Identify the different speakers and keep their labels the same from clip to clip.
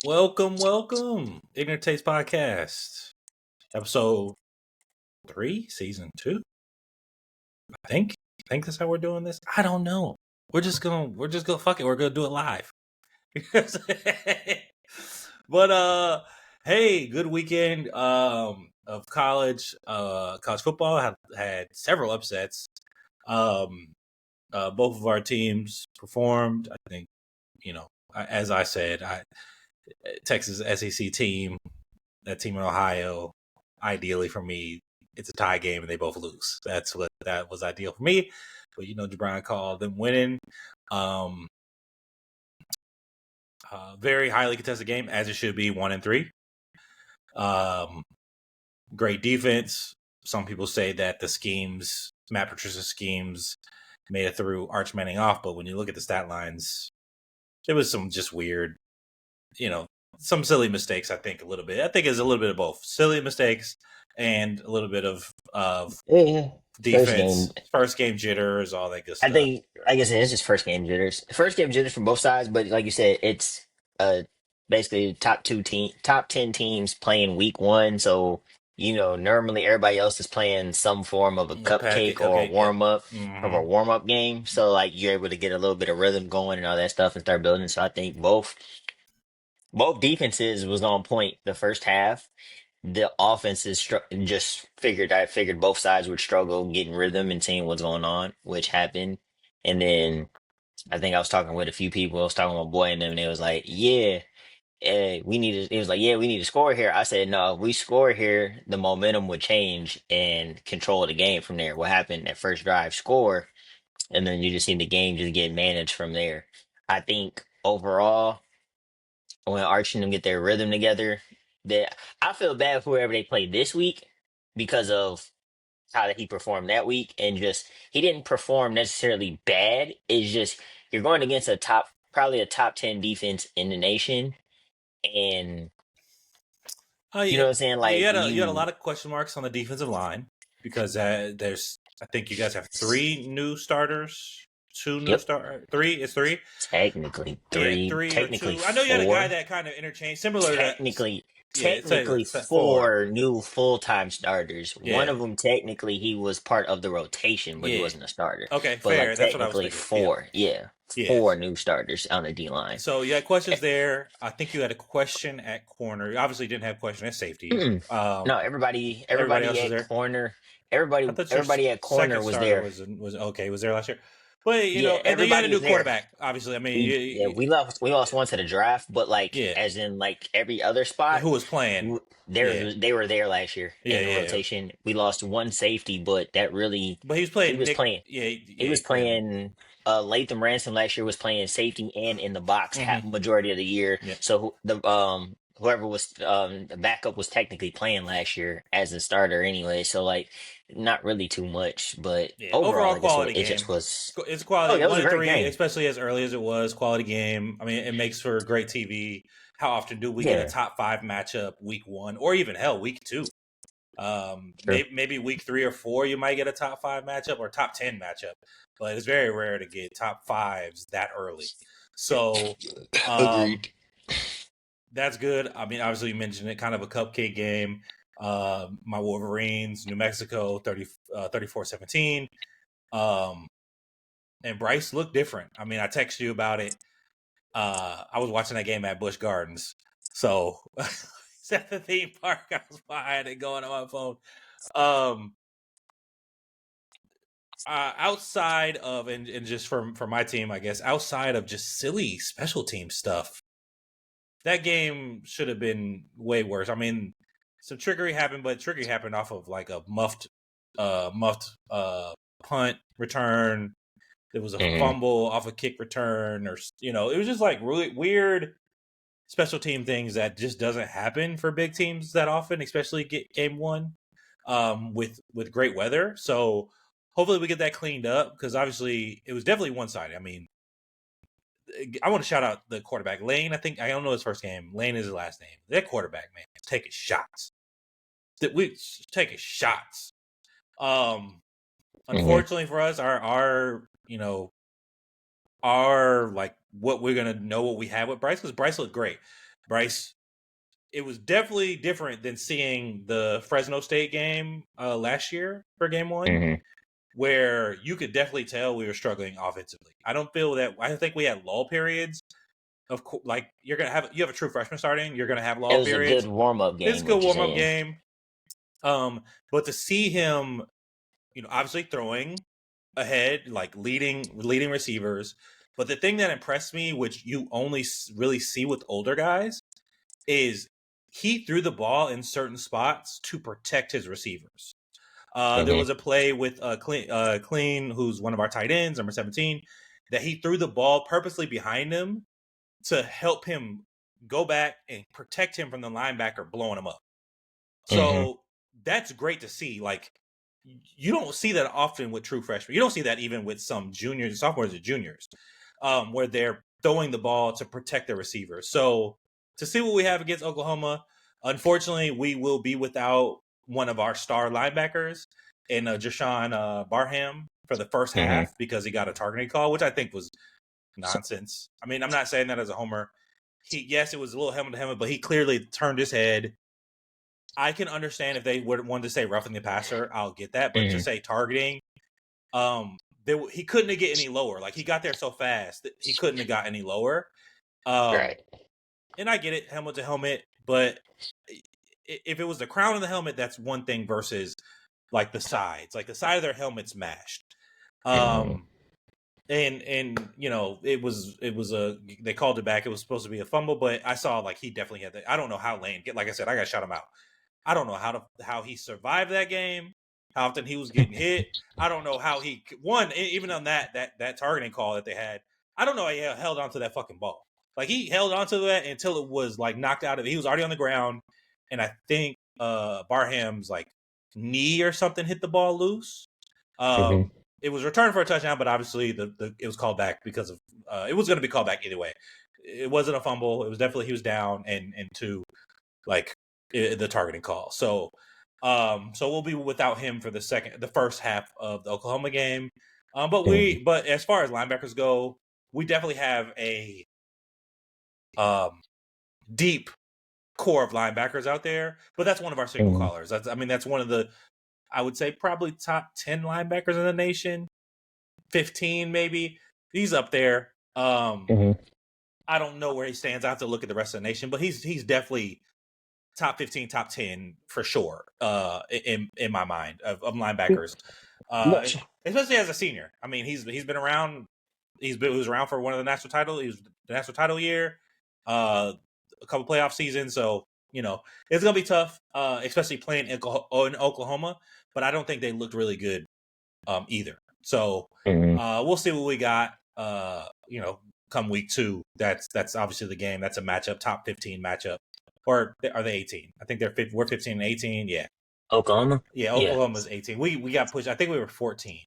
Speaker 1: Welcome. Ignorant Taste Podcast. Episode 3, season 2. I think that's how we're doing this. I don't know. We're just gonna fuck it. We're gonna do it live. But hey, good weekend of college football. I had several upsets. Both of our teams performed. I think, as I said, Texas SEC team, that team in Ohio, ideally for me, it's a tie game and they both lose. That was ideal for me. But Jabron called them winning. Very highly contested game, as it should be, 1-3. Great defense. Some people say that the schemes, Matt Patricia's schemes, made it through Arch Manning off, but when you look at the stat lines, there was some just weird, some silly mistakes. I think it's a little bit of both silly mistakes and a little bit of
Speaker 2: Yeah,
Speaker 1: defense, first game jitters, all that good stuff.
Speaker 2: I guess it is just first game jitters. First game jitters from both sides, but like you said, it's basically top 10 teams playing week one. So normally everybody else is playing some form of a cupcake or a
Speaker 1: Yep.
Speaker 2: warm up game. So like you're able to get a little bit of rhythm going and all that stuff and start building. So I think both defenses was on point the first half. The offenses I figured both sides would struggle getting rhythm and seeing what's going on, which happened. And then I think I was talking with a few people. I was talking with my boy and them, and they was like, "Yeah, we need to." It was like, "Yeah, we need to score here." I said, "No, if we score here, the momentum would change and control the game from there." What happened that first drive, score, and then you just see the game just get managed from there. I think overall, when Archie and them get their rhythm together, that I feel bad for whoever they play this week because of how that he performed that week, and just he didn't perform necessarily bad. It's just you're going against probably a top 10 defense in the nation, and you know what I'm saying?
Speaker 1: You
Speaker 2: Like
Speaker 1: had a lot of question marks on the defensive line because I think you guys have 3 new starters, 2 new
Speaker 2: yep,
Speaker 1: start 3. It's 3.
Speaker 2: technically
Speaker 1: Yeah,
Speaker 2: three,
Speaker 1: 3 or
Speaker 2: technically
Speaker 1: 2. I know you had a guy
Speaker 2: four.
Speaker 1: that kind of interchanged, similar to that.
Speaker 2: technically
Speaker 1: Yeah,
Speaker 2: technically
Speaker 1: it's 4.
Speaker 2: four new full-time starters. One
Speaker 1: Yeah,
Speaker 2: of them technically he was part of the rotation, but he
Speaker 1: yeah.
Speaker 2: wasn't a starter.
Speaker 1: Okay,
Speaker 2: But like
Speaker 1: fair. That's what I was
Speaker 2: technically
Speaker 1: thinking. Yep.
Speaker 2: four, yeah,
Speaker 1: Yeah.
Speaker 2: four new starters on the D line.
Speaker 1: So you had questions there. I think you had a question at corner. You obviously didn't have a question at safety.
Speaker 2: Mm-mm. No, everybody
Speaker 1: Everybody else
Speaker 2: everybody
Speaker 1: was
Speaker 2: at
Speaker 1: there.
Speaker 2: corner,
Speaker 1: I
Speaker 2: everybody
Speaker 1: thought your
Speaker 2: everybody at corner
Speaker 1: second
Speaker 2: was
Speaker 1: starter
Speaker 2: there.
Speaker 1: was okay. Was there last year? But
Speaker 2: Yeah,
Speaker 1: and then you had a
Speaker 2: everybody
Speaker 1: new
Speaker 2: was there.
Speaker 1: quarterback. Obviously, I mean,
Speaker 2: We lost one to the draft, but like
Speaker 1: yeah.
Speaker 2: as in like every other spot,
Speaker 1: Who was playing? Yeah,
Speaker 2: they were there last year in the
Speaker 1: yeah.
Speaker 2: rotation. We lost one safety, but that really
Speaker 1: But he was
Speaker 2: he
Speaker 1: playing
Speaker 2: was
Speaker 1: Nick.
Speaker 2: playing
Speaker 1: Yeah,
Speaker 2: he
Speaker 1: yeah,
Speaker 2: was
Speaker 1: playing.
Speaker 2: playing Latham Ransom last year was playing safety and in the box half
Speaker 1: Mm-hmm.
Speaker 2: majority of the year.
Speaker 1: Yeah.
Speaker 2: So whoever was the backup was technically playing last year as a starter anyway. So like not really too much, but
Speaker 1: Yeah,
Speaker 2: overall
Speaker 1: overall
Speaker 2: like I said,
Speaker 1: quality
Speaker 2: it just
Speaker 1: game.
Speaker 2: was.
Speaker 1: It's
Speaker 2: Oh
Speaker 1: quality
Speaker 2: yeah, it was
Speaker 1: one
Speaker 2: a
Speaker 1: and
Speaker 2: great
Speaker 1: three,
Speaker 2: game.
Speaker 1: especially as early as it was. Quality game. I mean, it makes for great TV. How often do we get a
Speaker 2: Yeah,
Speaker 1: top 5 matchup week 1, or even hell week 2?
Speaker 2: true.
Speaker 1: Maybe week 3 or 4 you might get a top 5 matchup or top 10 matchup, but it's very rare to get top 5s that early. So, um,
Speaker 2: Agreed.
Speaker 1: that's good. I mean, obviously you mentioned it, kind of a cupcake game. My Wolverines, New Mexico, 34-17. And Bryce looked different. I mean, I texted you about it. I was watching that game at Busch Gardens. So it's at the theme park. I was behind it going on my phone. Outside of and just for my team, I guess, outside of just silly special team stuff, that game should have been way worse. I mean, some trickery happened, but trickery happened off of like a muffed punt return. There was a
Speaker 2: Hmm.
Speaker 1: fumble off a kick return, or it was just like really weird special team things that just doesn't happen for big teams that often, especially game 1 with great weather. So hopefully we get that cleaned up, because obviously it was definitely one-sided. I mean, I want to shout out the quarterback Lane. I don't know his first game. Lane is his last name. That quarterback, man, taking shots. That we taking shots.
Speaker 2: Hmm.
Speaker 1: Unfortunately for us, our like what we're gonna know what we have with Bryce, because Bryce looked great. Bryce, it was definitely different than seeing the Fresno State game last year for game one,
Speaker 2: Hmm.
Speaker 1: where you could definitely tell we were struggling offensively. I don't feel that. I think we had lull periods. Of course, like you have a true freshman starting. You're gonna have
Speaker 2: It
Speaker 1: lull
Speaker 2: was a good
Speaker 1: periods.
Speaker 2: warm up
Speaker 1: It's a
Speaker 2: game,
Speaker 1: good
Speaker 2: what you're
Speaker 1: warm up
Speaker 2: saying.
Speaker 1: game. But to see him, obviously throwing ahead, like leading receivers. But the thing that impressed me, which you only really see with older guys, is he threw the ball in certain spots to protect his receivers. There
Speaker 2: Hmm.
Speaker 1: was a play with Clean, who's one of our tight ends, number 17, that he threw the ball purposely behind him to help him go back and protect him from the linebacker blowing him up.
Speaker 2: Hmm.
Speaker 1: So that's great to see. Like, you don't see that often with true freshmen. You don't see that even with some juniors, sophomores, and juniors, where they're throwing the ball to protect their receivers. So to see what we have against Oklahoma, unfortunately, we will be without one of our star linebackers in Jashawn Barham for the first
Speaker 2: Hmm.
Speaker 1: half because he got a targeting call, which I think was
Speaker 2: So,
Speaker 1: nonsense. I mean, I'm not saying that as a homer. Yes, it was a little helmet to helmet, but he clearly turned his head. I can understand if they would wanted to say roughing the passer, I'll get that, but to
Speaker 2: hmm.
Speaker 1: say targeting, he couldn't have get any lower. Like he got there so fast that he couldn't have got any lower. Um,
Speaker 2: Right.
Speaker 1: and I get it, helmet to helmet, but if it was the crown of the helmet, that's one thing versus like the sides. Like the side of their helmet's mashed.
Speaker 2: Hmm.
Speaker 1: Um, and it was a they called it back. It was supposed to be a fumble, but I saw like he definitely had that. I don't know how Lane like I said, I got to shout him out. I don't know how he survived that game. How often he was getting hit. I don't know how he won. Even on that targeting call that they had. I don't know how he held onto that fucking ball. Like he held onto that until it was like knocked out of. He was already on the ground, and I think Barham's like knee or something hit the ball loose.
Speaker 2: Hmm.
Speaker 1: It was returned for a touchdown, but obviously it was called back because of it was going to be called back either way. It wasn't a fumble. It was definitely he was down and two like the targeting call. So we'll be without him for the first half of the Oklahoma game.
Speaker 2: Hmm.
Speaker 1: But as far as linebackers go, we definitely have a um, deep core of linebackers out there. But that's one of our signal
Speaker 2: Hmm.
Speaker 1: callers. That's one of the I would say probably top 10 linebackers in the nation, 15 maybe. He's up there.
Speaker 2: Hmm.
Speaker 1: I don't know where he stands. I have to look at the rest of the nation, but he's definitely top 15, top 10 for sure. In my mind of linebackers, uh,
Speaker 2: Much.
Speaker 1: especially as a senior. I mean, he's been around. He was around for one of the national title. He was the national title year, uh, a couple playoff seasons. So it's gonna be tough, especially playing in Oklahoma. But I don't think they looked really good either. So
Speaker 2: Hmm.
Speaker 1: we'll see what we got. Come week 2. That's obviously the game. That's a matchup, top 15 matchup. Or are they 18? I think we're 15 and 18. Yeah,
Speaker 2: Oklahoma.
Speaker 1: yeah.
Speaker 2: Yeah.
Speaker 1: Oklahoma's 18. We got pushed. I think we were 14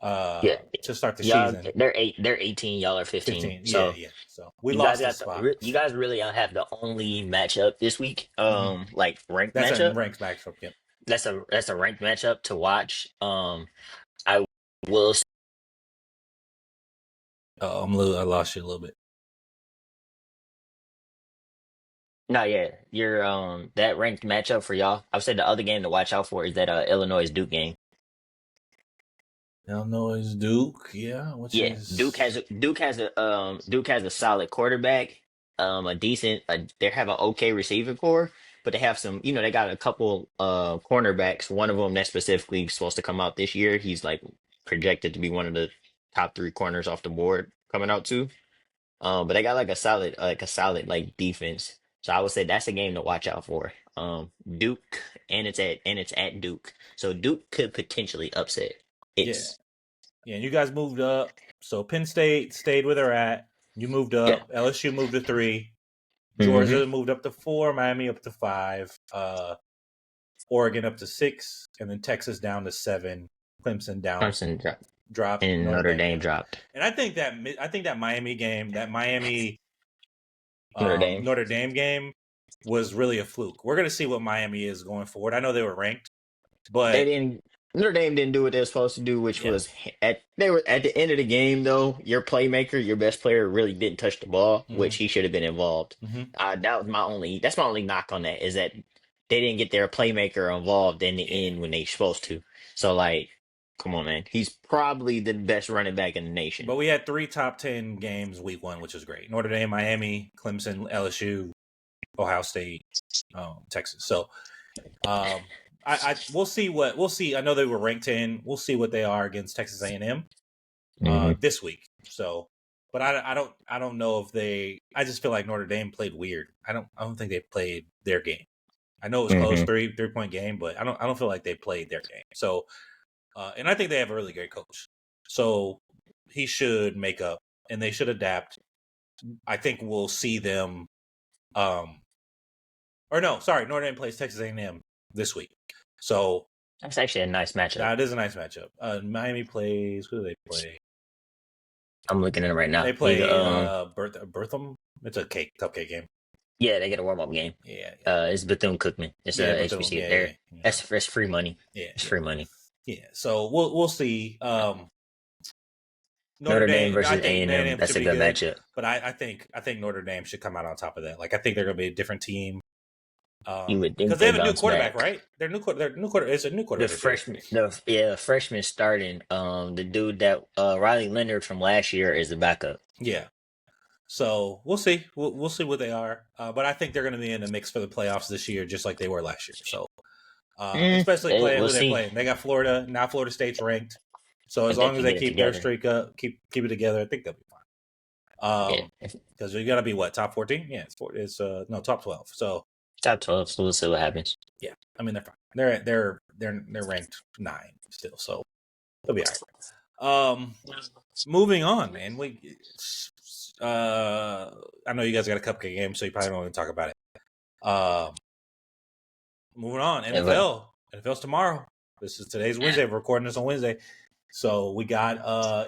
Speaker 2: Yeah.
Speaker 1: to start the
Speaker 2: Y'all,
Speaker 1: season.
Speaker 2: they're 18, y'all are 15.
Speaker 1: 15. Yeah,
Speaker 2: So
Speaker 1: yeah. So we
Speaker 2: you guys
Speaker 1: lost a
Speaker 2: got
Speaker 1: spot.
Speaker 2: you guys really have the only matchup this week,
Speaker 1: Hmm.
Speaker 2: like ranked
Speaker 1: That's a
Speaker 2: matchup.
Speaker 1: ranks matchup. Yep.
Speaker 2: That's a ranked matchup to watch. I will
Speaker 1: Oh, I lost you a little bit.
Speaker 2: no, yeah, your that ranked matchup for y'all. I would say the other game to watch out for is that Illinois Duke game.
Speaker 1: Illinois Duke. Yeah, which
Speaker 2: Yeah,
Speaker 1: is
Speaker 2: Duke has a solid quarterback, a decent they have an okay receiver core, but they have some, they got a couple cornerbacks. One of them that's specifically supposed to come out this year. He's like projected to be one of the top three corners off the board coming out too. But they got like a solid like defense. So I would say that's a game to watch out for. Duke, and it's at Duke. So Duke could potentially upset.
Speaker 1: yeah.
Speaker 2: It's
Speaker 1: Yeah, and you guys moved up. So Penn State stayed where they're at. You moved
Speaker 2: yeah.
Speaker 1: up. LSU moved to 3.
Speaker 2: Hmm.
Speaker 1: Georgia moved up to 4. Miami up to 5. Oregon up to 6, and then Texas down to 7. Clemson down
Speaker 2: Clemson
Speaker 1: dropped.
Speaker 2: and
Speaker 1: Notre
Speaker 2: Notre
Speaker 1: Dame
Speaker 2: Dame
Speaker 1: down.
Speaker 2: dropped.
Speaker 1: And I think that Miami game, that Miami
Speaker 2: Notre Dame.
Speaker 1: Notre Dame game, was really a fluke. We're gonna see what Miami is going forward. I know they were ranked,
Speaker 2: They
Speaker 1: but
Speaker 2: didn't. Notre Dame didn't do what they were supposed to do, which
Speaker 1: Yeah.
Speaker 2: was they were at the end of the game though. Your playmaker, your best player, really didn't touch the ball,
Speaker 1: Mm-hmm.
Speaker 2: which he should have been involved.
Speaker 1: Mm-hmm.
Speaker 2: That's my only knock on that is that they didn't get their playmaker involved in the
Speaker 1: Yeah.
Speaker 2: end when they supposed to. So like, come on, man, he's probably the best running back in the nation.
Speaker 1: But we had 3 top 10 games week 1, which was great. Notre Dame, Miami, Clemson, LSU, Ohio State, Texas. So we'll see we'll see. I know they were ranked 10. We'll see what they are against Texas A&M
Speaker 2: Hmm.
Speaker 1: this week. So, but I don't know if they. I just feel like Notre Dame played weird. I don't think they played their game. I know it was close,
Speaker 2: Hmm.
Speaker 1: 3-point game, but I don't feel like they played their game. So, and I think they have a really great coach. So he should make up, and they should adapt. I think we'll see them. Or no, sorry, Notre Dame plays Texas A&M this week. So
Speaker 2: That's actually a nice matchup.
Speaker 1: that is a nice matchup. Miami plays. Who do they play?
Speaker 2: I'm looking at it right now.
Speaker 1: They play Bertham. It's a cupcake game.
Speaker 2: Yeah, they get a warm up game.
Speaker 1: Yeah.
Speaker 2: It's Bethune Cookman. It's
Speaker 1: Yeah,
Speaker 2: a
Speaker 1: Bertham.
Speaker 2: HBCU.
Speaker 1: Yeah.
Speaker 2: That's free money.
Speaker 1: Yeah.
Speaker 2: It's free money.
Speaker 1: Yeah. So we'll see. Notre
Speaker 2: Notre Dame
Speaker 1: Dame. I
Speaker 2: versus
Speaker 1: think Notre
Speaker 2: A&M.
Speaker 1: Dame
Speaker 2: That's
Speaker 1: should
Speaker 2: a
Speaker 1: be
Speaker 2: good
Speaker 1: good,
Speaker 2: matchup.
Speaker 1: but I think Notre Dame should come out on top of that. Like I think they're going to be a different team.
Speaker 2: You would think
Speaker 1: Because they
Speaker 2: they
Speaker 1: have a new
Speaker 2: bounce
Speaker 1: quarterback,
Speaker 2: back.
Speaker 1: right? Their new quarter. It's a new
Speaker 2: The
Speaker 1: quarterback this year.
Speaker 2: freshman, freshman starting. The dude that Riley Leonard from last year is the backup.
Speaker 1: Yeah. So we'll see. We'll see what they are. But I think they're going to be in the mix for the playoffs this year, just like they were last year. So especially playing
Speaker 2: We'll
Speaker 1: who they're
Speaker 2: see
Speaker 1: playing. They got Florida now. Florida State's ranked. So as
Speaker 2: if they
Speaker 1: long as
Speaker 2: can
Speaker 1: they
Speaker 2: get it
Speaker 1: keep their
Speaker 2: together.
Speaker 1: streak up, keep it together, I think they'll be fine.
Speaker 2: Yeah,
Speaker 1: Because you got to be what, top 14? Yeah, it's no, top 12. So
Speaker 2: top 12. So we'll see what happens.
Speaker 1: yeah, I mean they're fine. They're ranked 9 still, so they'll be all right. Moving on, man. I know you guys got a cupcake game, so you probably don't want to talk about it. Moving on,
Speaker 2: Yeah, but
Speaker 1: NFL. NFL's tomorrow. Today's Wednesday. We're recording this on Wednesday. So we got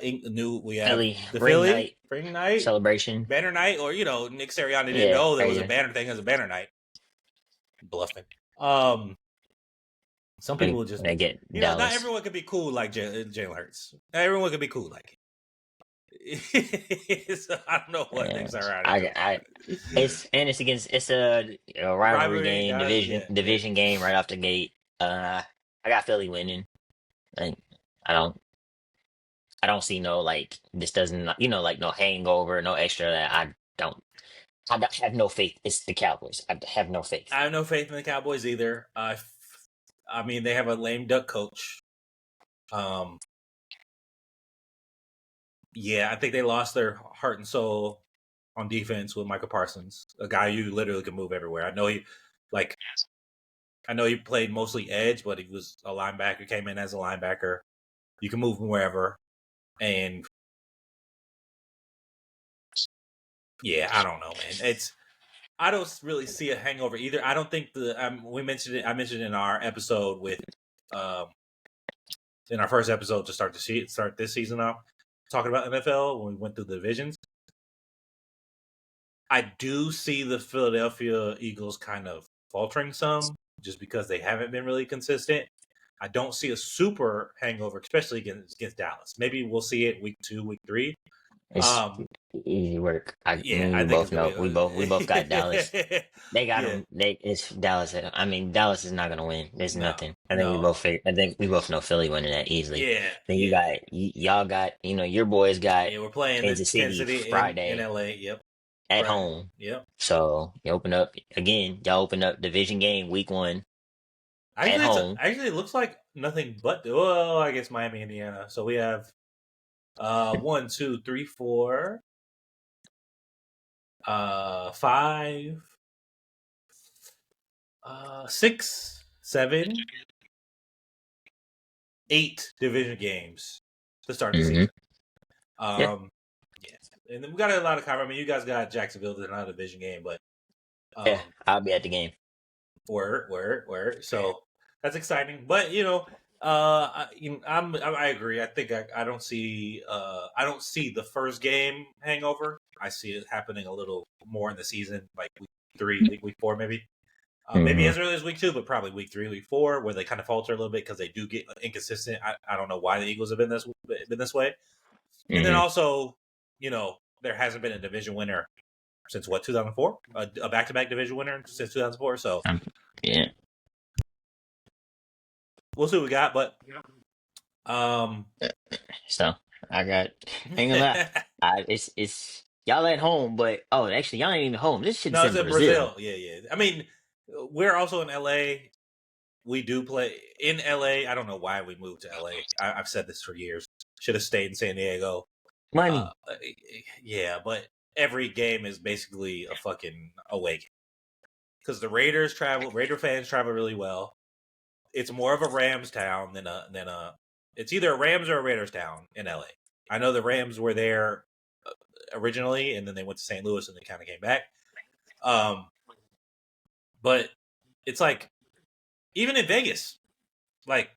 Speaker 1: we have
Speaker 2: Philly
Speaker 1: the
Speaker 2: ring
Speaker 1: Philly
Speaker 2: night
Speaker 1: ring night,
Speaker 2: celebration.
Speaker 1: banner night, or Nick Sirianni didn't
Speaker 2: Yeah,
Speaker 1: know there was a
Speaker 2: crazy.
Speaker 1: banner thing as a banner night. Bluffing. Some people
Speaker 2: When
Speaker 1: will just
Speaker 2: they get
Speaker 1: not
Speaker 2: Dallas.
Speaker 1: everyone could be cool like Jalen Hurts. Not everyone could be cool like it. So I don't know what Nick
Speaker 2: And
Speaker 1: Sirianni
Speaker 2: it's against it's a rivalry
Speaker 1: rivalry
Speaker 2: game,
Speaker 1: guys. Yeah,
Speaker 2: division game right off the gate. I got Philly winning. Like I don't I don't see no like this doesn't like no hangover, no extra that I have no faith. It's the Cowboys. I have no faith.
Speaker 1: I have no faith in the Cowboys either. I mean, they have a lame duck coach. Yeah, I think they lost their heart and soul on defense with Michael Parsons, a guy you literally can move everywhere. I know he played mostly edge, but he was a linebacker. Came in as a linebacker. You can move him wherever, and yeah, I don't know, man. I don't really see a hangover either. I don't think we mentioned it. I mentioned in our episode with in our first episode to start this season off, talking about NFL when we went through the divisions. I do see the Philadelphia Eagles kind of faltering some just because they haven't been really consistent. I don't see a super hangover, especially against Dallas. Maybe we'll see it week 2, week 3.
Speaker 2: It's easy work.
Speaker 1: Yeah,
Speaker 2: We
Speaker 1: I think it's
Speaker 2: both
Speaker 1: gonna
Speaker 2: know. We both got Dallas.
Speaker 1: be.
Speaker 2: They got
Speaker 1: Yeah,
Speaker 2: them. It's Dallas. I mean, Dallas is not gonna win. There's
Speaker 1: no,
Speaker 2: nothing.
Speaker 1: no,
Speaker 2: I think we both know Philly winning that easily.
Speaker 1: yeah,
Speaker 2: Then
Speaker 1: yeah,
Speaker 2: y'all got your boys got
Speaker 1: yeah. We're playing the
Speaker 2: Kansas
Speaker 1: Kansas
Speaker 2: City
Speaker 1: City in
Speaker 2: Friday
Speaker 1: LA. Yep,
Speaker 2: at
Speaker 1: Friday.
Speaker 2: home.
Speaker 1: Yep.
Speaker 2: So you open up again. Y'all open up division game week 1 at home.
Speaker 1: Actually, it looks like nothing but I guess Miami, Indiana. So we have 1, 2, 3, 4, 5, 6, 7, 8 division games to start the
Speaker 2: Hmm.
Speaker 1: season.
Speaker 2: Yeah.
Speaker 1: Yeah, and then we got a lot of cover. I mean, you guys got Jacksonville, they're not a division game, but
Speaker 2: Yeah, I'll be at the game.
Speaker 1: word. So that's exciting. But I agree. I think I don't see the first game hangover. I see it happening a little more in the season, like week 3, week 4, maybe. Maybe
Speaker 2: Mm-hmm.
Speaker 1: as early as week 2, but probably week 3, week 4, where they kind of falter a little bit because they do get inconsistent. I don't know why the Eagles have been this way. And then
Speaker 2: Mm-hmm.
Speaker 1: also, there hasn't been a division winner since 2004, a back-to-back division winner since 2004. So
Speaker 2: Yeah.
Speaker 1: we'll see what we got. But um,
Speaker 2: So I got ain't gonna lie. It's y'all at home, but actually y'all ain't even home. This shit's
Speaker 1: no, it's
Speaker 2: in
Speaker 1: in
Speaker 2: Brazil.
Speaker 1: Brazil. Yeah, yeah. I mean, we're also in LA. We do play in LA. I don't know why we moved to LA. I've said this for years. Should have stayed in San Diego. Uh,
Speaker 2: Money.
Speaker 1: yeah, but every game is basically a fucking away game because the Raider fans travel really well. It's more of a Rams town than a. It's either a Rams or a Raiders town in LA. I know the Rams were there originally, and then they went to St. Louis, and they kind of came back. Um, but it's like even in Vegas, like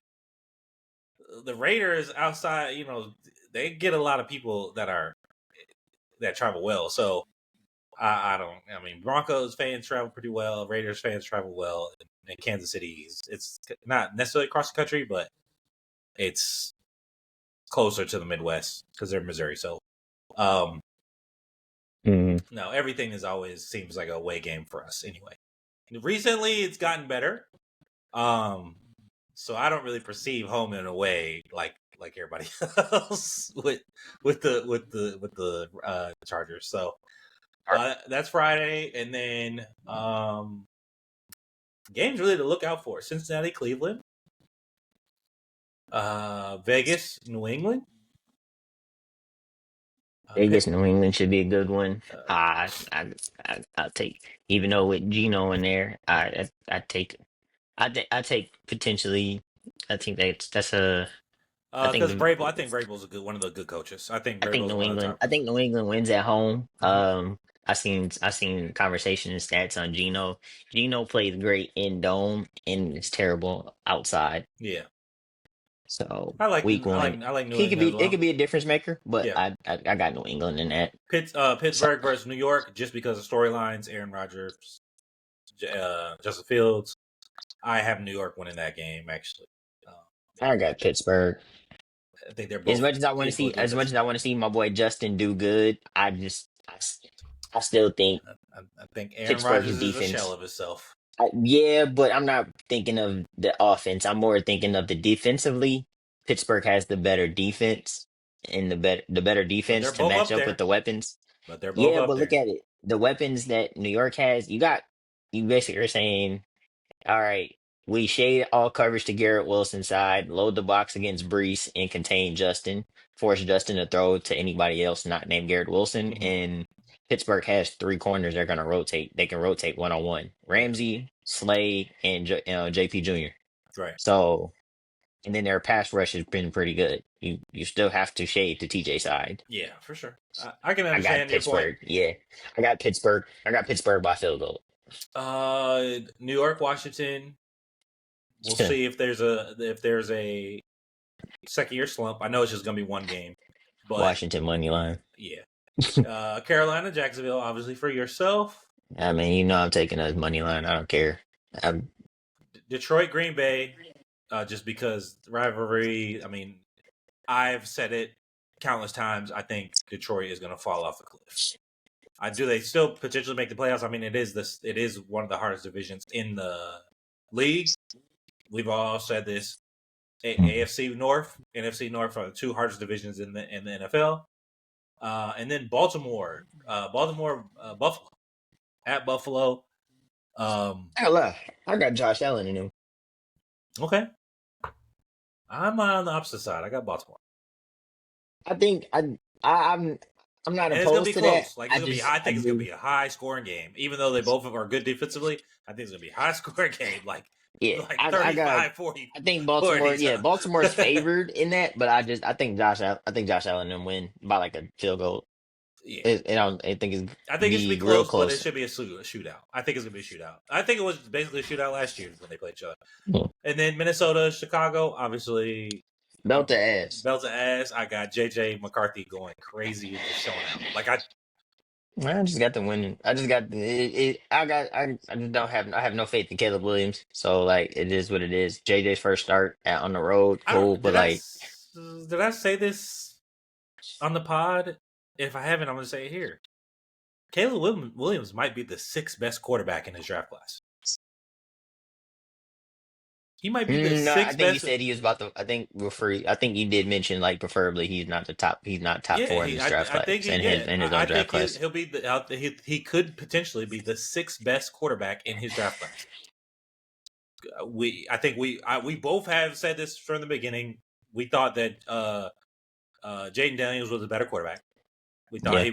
Speaker 1: the Raiders outside, they get a lot of people that travel well. So I don't. I mean, Broncos fans travel pretty well. Raiders fans travel well. And Kansas City, it's not necessarily across the country, but it's closer to the Midwest because they're Missouri. So, um,
Speaker 2: Mm-hmm.
Speaker 1: no, everything is always seems like a away game for us anyway. Recently, it's gotten better. Um, so I don't really perceive home and away like everybody else with the Chargers. So that's Friday, and then games really to look out for: Cincinnati, Cleveland, Vegas, New England.
Speaker 2: Vegas,
Speaker 1: Pitt,
Speaker 2: New England should be a good one.
Speaker 1: uh,
Speaker 2: I'll take, even though with Gino in there, I take potentially. I think that's a. I think
Speaker 1: because Vrabel, I think Vrabel's one of the good coaches. I think Vrabel's one of the top.
Speaker 2: I think New England wins at home. I seen conversation and stats on Gino. Gino plays great in dome and it's terrible outside.
Speaker 1: Yeah,
Speaker 2: So
Speaker 1: I like
Speaker 2: week one,
Speaker 1: I like New England as
Speaker 2: it
Speaker 1: well.
Speaker 2: could be a difference maker, but
Speaker 1: Yeah,
Speaker 2: I got New England in that. So
Speaker 1: Pittsburgh versus New York, just because of storylines. Aaron Rodgers, Justin Fields. I have New York winning that game. Actually, uh,
Speaker 2: I got Pittsburgh.
Speaker 1: I think they're both equally good.
Speaker 2: As much as I want to see my boy Justin do good, I still think
Speaker 1: I think Aaron
Speaker 2: Pittsburgh's
Speaker 1: Rodgers is a shell
Speaker 2: defense.
Speaker 1: of himself.
Speaker 2: Yeah, but I'm not thinking of the offense. I'm more thinking of the defensively. Pittsburgh has the better defense and the better
Speaker 1: But they're
Speaker 2: defense to
Speaker 1: both
Speaker 2: match
Speaker 1: up
Speaker 2: up with
Speaker 1: there.
Speaker 2: the weapons.
Speaker 1: But they're both
Speaker 2: Yeah,
Speaker 1: up
Speaker 2: but look
Speaker 1: there.
Speaker 2: at it. The weapons that New York has, you basically are saying, all right, we shade all coverage to Garrett Wilson's side, load the box against Brees and contain Justin, force Justin to throw to anybody else not named Garrett Wilson.
Speaker 1: Mm-hmm.
Speaker 2: And Pittsburgh has three corners they're going to rotate. They can rotate one on one.
Speaker 1: Yeah.
Speaker 2: Ramsey, Slade, and JP Jr.
Speaker 1: Right.
Speaker 2: So, and then their pass rush has been pretty good. You still have to shade to TJ side.
Speaker 1: Yeah, for sure. I can
Speaker 2: I got
Speaker 1: understand your point.
Speaker 2: Pittsburgh. Yeah, I got Pittsburgh. I got Pittsburgh by field goal.
Speaker 1: New York, Washington. We'll see if there's a second year slump. I know it's just gonna be one game, but
Speaker 2: Washington money line.
Speaker 1: yeah. Carolina, Jacksonville, obviously for yourself.
Speaker 2: I mean, I'm taking a money line. I don't care. I'm,
Speaker 1: Detroit, Green Bay, just because rivalry. I mean, I've said it countless times. I think Detroit is going to fall off the cliff. Do they still potentially make the playoffs? I mean, it is one of the hardest divisions in the league. We've all said this. AFC North, NFC North are the two hardest divisions in the NFL. And then Baltimore, Buffalo at Buffalo.
Speaker 2: Hell, I got Josh Allen in him.
Speaker 1: Okay, I'm on the opposite side. I got Baltimore.
Speaker 2: I think I'm not
Speaker 1: And it's gonna
Speaker 2: opposed
Speaker 1: be
Speaker 2: to that.
Speaker 1: close. Like it's gonna be. I think it's gonna be a high scoring game. Even though they both are good defensively, I think it's gonna be a high scoring game. Like
Speaker 2: Yeah,
Speaker 1: like
Speaker 2: I got.
Speaker 1: 35, 40.
Speaker 2: I think
Speaker 1: 40
Speaker 2: Baltimore. Yeah, Baltimore's favored in that, but I think Josh Allen and win by like a field goal.
Speaker 1: Yeah,
Speaker 2: I think it's
Speaker 1: I think it should be
Speaker 2: be real
Speaker 1: close, but it
Speaker 2: close.
Speaker 1: should be a shootout. I think it's gonna be a shootout. I think it was basically a shootout last year when they played each other.
Speaker 2: Yeah.
Speaker 1: And then Minnesota, Chicago, obviously
Speaker 2: Belt to ass.
Speaker 1: belts of ass. I got JJ McCarthy going crazy and just showing out. Like
Speaker 2: I just got the winning. I just got the. I just don't have. I have no faith in Caleb Williams. So like, it is what it is. JJ's first start on the road,
Speaker 1: I don't
Speaker 2: cool. But like,
Speaker 1: did I say this on the pod? If I haven't, I'm going to say it here. Caleb Williams might be the sixth best quarterback in his draft class. He might be the
Speaker 2: no, I
Speaker 1: sixth
Speaker 2: think you
Speaker 1: best.
Speaker 2: said he was about to. I think we're free. I think you did mention like preferably he's not the top. He's not top
Speaker 1: Yeah,
Speaker 2: four in his draft
Speaker 1: I think
Speaker 2: class and his
Speaker 1: I
Speaker 2: own draft
Speaker 1: think
Speaker 2: class.
Speaker 1: he'll be he could potentially be the sixth best quarterback in his draft class. We both have said this from the beginning. We thought that Jaden Daniels was a better quarterback. We thought
Speaker 2: Yeah,
Speaker 1: he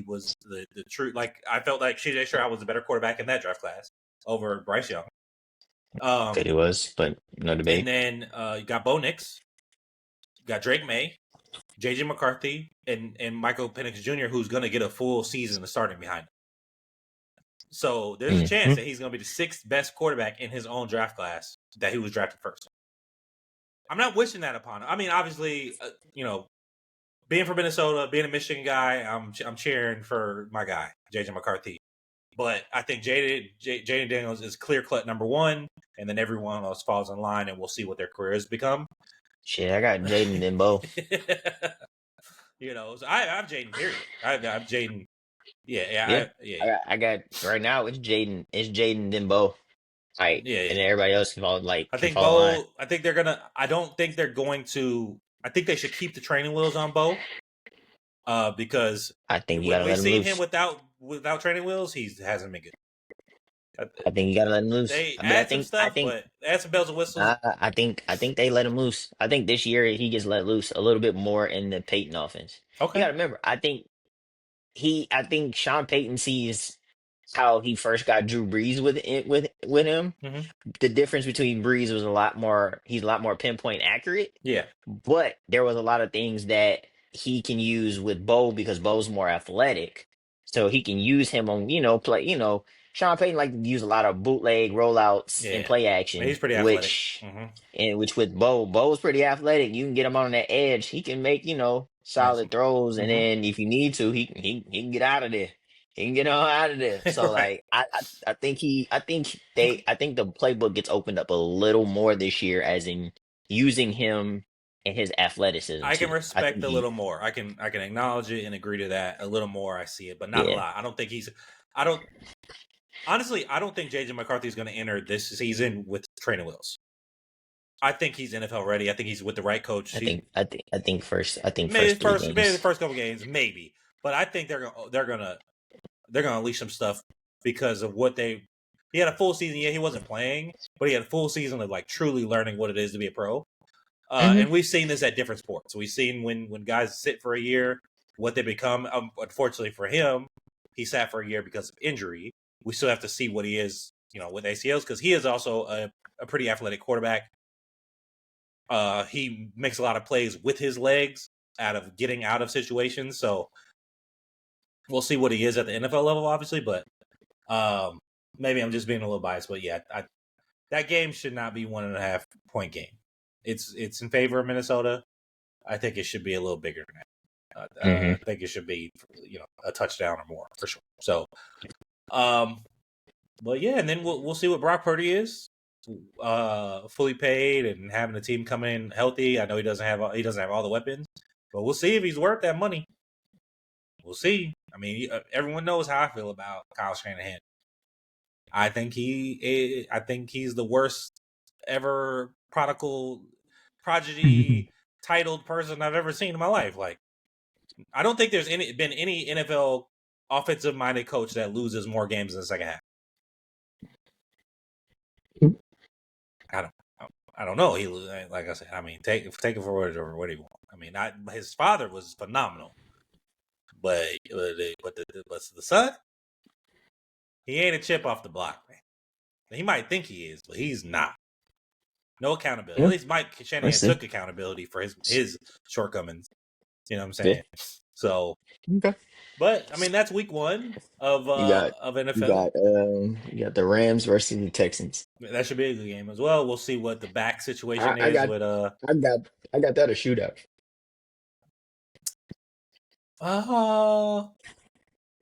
Speaker 1: was the true, like I felt like CJ Stroud was a better quarterback in that draft class over Bryce Young.
Speaker 2: that he
Speaker 1: Um,
Speaker 2: was, but no
Speaker 1: and
Speaker 2: debate.
Speaker 1: then you got Bo Nix, you got Drake May, JJ McCarthy, and Michael Penix Jr., who's going to get a full season of starting behind him. So there's a chance
Speaker 2: Hmm.
Speaker 1: that he's going to be the sixth best quarterback in his own draft class that he was drafted first. I'm not wishing that upon him. I mean, obviously, being from Minnesota, being a Michigan guy, I'm cheering for my guy, JJ McCarthy. But I think Jaden Daniels is clear cut number one, and then everyone else falls in line, and we'll see what their careers become.
Speaker 2: Shit, I got Jaden and Bo.
Speaker 1: So I have Jaden. Period. I have Jaden. Yeah,
Speaker 2: Yeah,
Speaker 1: yeah,
Speaker 2: I got right now. It's Jaden. It's Jaden then Bo. Right,
Speaker 1: yeah,
Speaker 2: and
Speaker 1: yeah.
Speaker 2: then everybody else can follow
Speaker 1: I
Speaker 2: can
Speaker 1: think
Speaker 2: fall in line.
Speaker 1: Bo. I think they're gonna. I don't think they're going to. I think they should keep the training wheels on Bo. Because
Speaker 2: I think you
Speaker 1: when
Speaker 2: gotta
Speaker 1: we've
Speaker 2: let him
Speaker 1: seen him
Speaker 2: loose.
Speaker 1: without training wheels, he hasn't been good.
Speaker 2: I think you gotta let him loose.
Speaker 1: They
Speaker 2: But
Speaker 1: add some stuff, but add some bells and whistles.
Speaker 2: I think they let him loose. I think this year he gets let loose a little bit more in the Peyton offense. You
Speaker 1: Okay.
Speaker 2: gotta remember, I think Sean Payton sees how he first got Drew Brees with him.
Speaker 1: Mm-hmm.
Speaker 2: The difference between Breeze was a lot more. He's a lot more pinpoint accurate,
Speaker 1: Yeah.
Speaker 2: but there was a lot of things that he can use with Bo because Bo's more athletic, so he can use him on play. Sean Payton like to use a lot of bootleg rollouts and
Speaker 1: Yeah.
Speaker 2: play
Speaker 1: He's
Speaker 2: action,
Speaker 1: pretty athletic.
Speaker 2: which
Speaker 1: Mm-hmm.
Speaker 2: with Bo's pretty athletic. You can get him on that edge. He can make
Speaker 1: Make
Speaker 2: solid
Speaker 1: some.
Speaker 2: throws, and
Speaker 1: Mm-hmm.
Speaker 2: then if you need to, he can get out of there. He can get on out of there. So
Speaker 1: Right.
Speaker 2: like
Speaker 1: Okay.
Speaker 2: I think the playbook gets opened up a little more this year, as in using him and his athleticism
Speaker 1: I can
Speaker 2: too. I
Speaker 1: respect
Speaker 2: think
Speaker 1: a little more. I can acknowledge it and agree to that a little more. I see it, but not a
Speaker 2: yeah.
Speaker 1: lot. I don't think he's. I don't honestly. I don't think JJ McCarthy is going to enter this season with training wheels. I think he's NFL ready. I think he's with the right coach.
Speaker 2: I think
Speaker 1: Maybe
Speaker 2: first three
Speaker 1: the
Speaker 2: games.
Speaker 1: first couple games, maybe. But I think they're gonna unleash some stuff because of what they. He had a full season. Yeah, he wasn't playing, but he had a full season of like truly learning what it is to be a pro.
Speaker 2: Hmm.
Speaker 1: And we've seen this at different sports. We've seen when guys sit for a year, what they become. Unfortunately for him, he sat for a year because of injury. We still have to see what he is, with ACLs, because he is also a pretty athletic quarterback. He makes a lot of plays with his legs out of getting out of situations. So we'll see what he is at the NFL level, obviously. But maybe I'm just being a little biased. But yeah, that game should not be 1.5 point game. It's in favor of Minnesota. I think it should be a little bigger than that.
Speaker 2: Hmm.
Speaker 1: I think it should be, a touchdown or more for sure. So, but yeah, and then we'll see what Brock Purdy is, fully paid and having the team come in healthy. I know he doesn't have all the weapons, but we'll see if he's worth that money. We'll see. I mean, everyone knows how I feel about Kyle Shanahan. I think he's the worst ever prodigy titled person I've ever seen in my life. Like, I don't think there's been any NFL offensive minded coach that loses more games in the second half. I don't. I don't know. He, like I said. I mean, take it for what he want. I mean, his father was phenomenal, but the son, he ain't a chip off the block, man. He might think he is, but he's not. No accountability. At
Speaker 2: Yeah,
Speaker 1: least Mike
Speaker 2: let's
Speaker 1: Shanahan
Speaker 2: see.
Speaker 1: took accountability for his shortcomings. You know what I'm
Speaker 2: Yeah.
Speaker 1: saying? So,
Speaker 2: Okay.
Speaker 1: but I mean, that's week one of
Speaker 2: You got
Speaker 1: NFL.
Speaker 2: you got the Rams versus the Texans.
Speaker 1: That should be a good game as well. We'll see what the back
Speaker 2: I,
Speaker 1: situation
Speaker 2: I
Speaker 1: is
Speaker 2: got
Speaker 1: with
Speaker 2: I got I got that a shootout.
Speaker 1: uh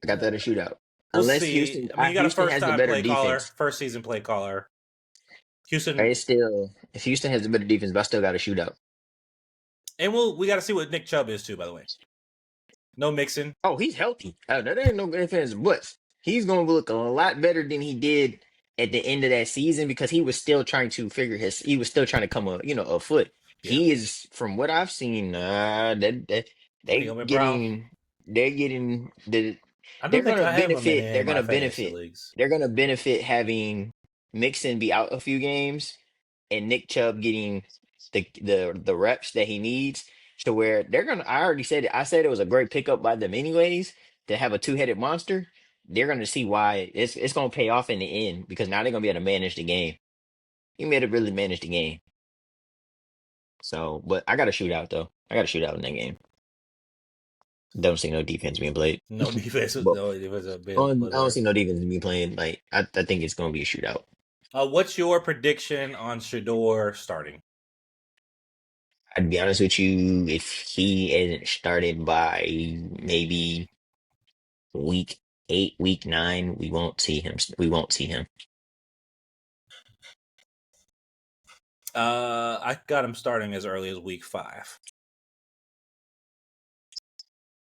Speaker 2: I got that a shootout.
Speaker 1: We'll
Speaker 2: Unless
Speaker 1: see.
Speaker 2: Houston,
Speaker 1: I mean, you got a
Speaker 2: Houston
Speaker 1: first
Speaker 2: has the
Speaker 1: time
Speaker 2: better
Speaker 1: play caller,
Speaker 2: defense.
Speaker 1: first season play caller.
Speaker 2: But
Speaker 1: Houston,
Speaker 2: it's still, if Houston has the better defense, but I still got a shootout.
Speaker 1: and we got to see what Nick Chubb is too. By the way, no Mixon.
Speaker 2: Oh, he's healthy. That ain't no defense, but he's going to look a lot better than he did at the end of that season because he was still trying to he was still trying to come a foot.
Speaker 1: Yeah,
Speaker 2: He is, from what I've seen,
Speaker 1: he
Speaker 2: they
Speaker 1: gonna be Brown.
Speaker 2: getting, they're getting the,
Speaker 1: I don't think I have him
Speaker 2: they're
Speaker 1: in my
Speaker 2: gonna
Speaker 1: fantasy
Speaker 2: benefit,
Speaker 1: leagues.
Speaker 2: having Mixon be out a few games and Nick Chubb getting the reps that he needs to where they're gonna. I already said it. I said it was a great pickup by them anyways to have a two-headed monster. They're gonna see why it's gonna pay off in the end because now they're gonna be able to manage the game. He made it really manage the game. So, but I got a shootout though. I got a shootout in that game. Don't see no defense being played.
Speaker 1: No defense.
Speaker 2: But
Speaker 1: No defense
Speaker 2: I
Speaker 1: being played
Speaker 2: don't
Speaker 1: there.
Speaker 2: see no defense being played. Like I think it's gonna be a shootout.
Speaker 1: What's your prediction on Shador starting?
Speaker 2: I'd be honest with you, if he isn't started by maybe week 8, week 9, we won't see him. We won't see him.
Speaker 1: I got him starting as early as week 5.